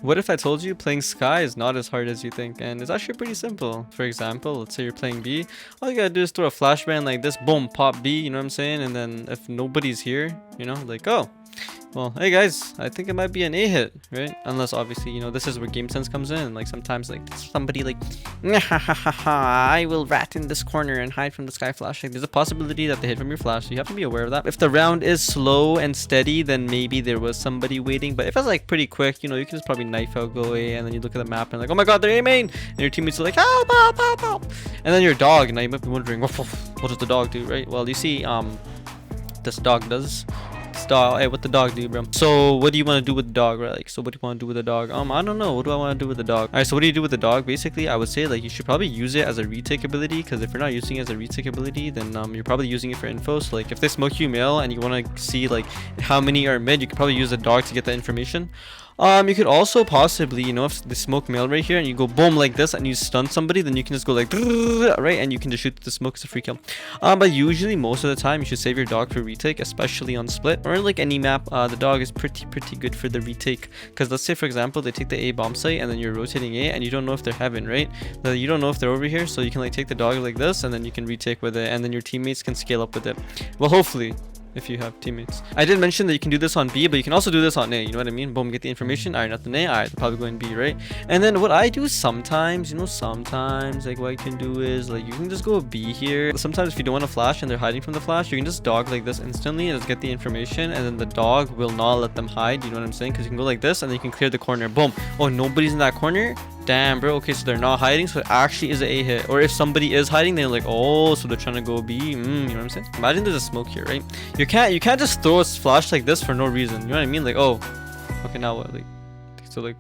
What if I told you playing Skye is not as hard as you think, and it's actually pretty simple? For example, let's say you're playing B, all you gotta do is throw a flashbang like this, boom, pop B, you know what I'm saying? And then if nobody's here, you know, like, oh, well, hey guys, I think it might be an A hit, right? Unless obviously, you know, this is where game sense comes in. Like sometimes like somebody like, I will rat in this corner and hide from the Skye flash. Like there's a possibility that they hit from your flash, so you have to be aware of that. If the round is slow and steady, then maybe there was somebody waiting. But if it's like pretty quick, you know, you can just probably knife out, go A, and then you look at the map and like, oh my god, they're A main, and your teammates are like, help, help, help, help. And then your dog, now you might be wondering, what does the dog do, right? Well, you see, this dog does. Hey, what the dog do, bro? So what do you want to do with the dog, right? Like, so what do you want to do with the dog? I don't know. What do I want to do with the dog? All right, so what do you do with the dog? Basically, I would say like you should probably use it as a retake ability, because if you're not using it as a retake ability, then you're probably using it for info. So like if they smoke you male and you want to see like how many are mid, you could probably use the dog to get that information. You could also possibly, you know, if the smoke male right here and you go boom like this and you stun somebody, then you can just go like right, and you can just shoot the smoke as a free kill. But usually most of the time you should save your dog for retake, especially on split or like any map. The dog is pretty good for the retake, because let's say for example they take the A bomb site and then you're rotating A and you don't know if they're heaven, right? You don't know if they're over here, so you can like take the dog like this and then you can retake with it, and then your teammates can scale up with it. Well, hopefully, if you have teammates. I did mention that you can do this on B, but you can also do this on A, you know what I mean? Boom, get the information. Alright, nothing A. Alright, they're probably going B, right? And then what I do sometimes, you know, sometimes like what you can do is like you can just go B here. Sometimes if you don't want to flash and they're hiding from the flash, you can just dog like this instantly and just get the information, and then the dog will not let them hide, you know what I'm saying? Because you can go like this and then you can clear the corner. Boom. Oh, nobody's in that corner? Damn, bro. Okay, so they're not hiding, so it actually is an A hit. Or if somebody is hiding, they're like, oh, so they're trying to go B. You know what I'm saying? Imagine there's a smoke here, right? You can't just throw a flash like this for no reason. You know what I mean? Like, oh, okay, now what? Like, so like,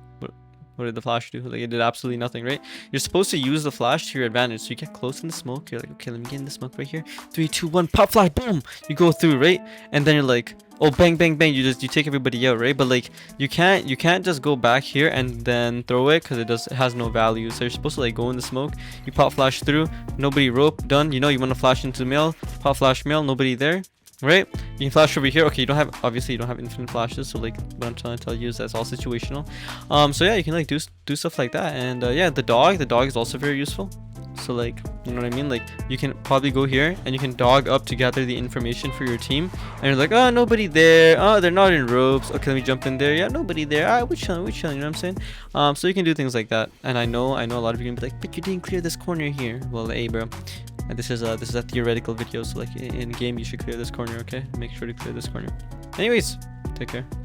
what did the flash do? Like, it did absolutely nothing, right? You're supposed to use the flash to your advantage. So you get close in the smoke. You're like, okay, let me get in the smoke right here. 3, 2, 1, pop flash, boom. You go through, right? And then you're like, oh, bang, bang, bang. You take everybody out, right? But like, you can't just go back here and then throw it, because it has no value. So you're supposed to like go in the smoke. You pop flash through. Nobody rope. Done. You know, you want to flash into male. Pop flash male. Nobody there. Right, you can flash over here. Okay, obviously you don't have infinite flashes, so like what I'm trying to tell you is that's all situational. So yeah, you can like do stuff like that. And yeah, the dog is also very useful. So like, you know what I mean? Like you can probably go here and you can dog up to gather the information for your team, and you're like, oh, nobody there, oh, they're not in ropes, okay, let me jump in there, yeah, nobody there, alright, we're chilling, you know what I'm saying? So you can do things like that. And I know a lot of you are gonna be like, but you didn't clear this corner here. Well, hey bro, and this is a theoretical video, so like in game you should clear this corner, okay? Make sure to clear this corner. Anyways, take care.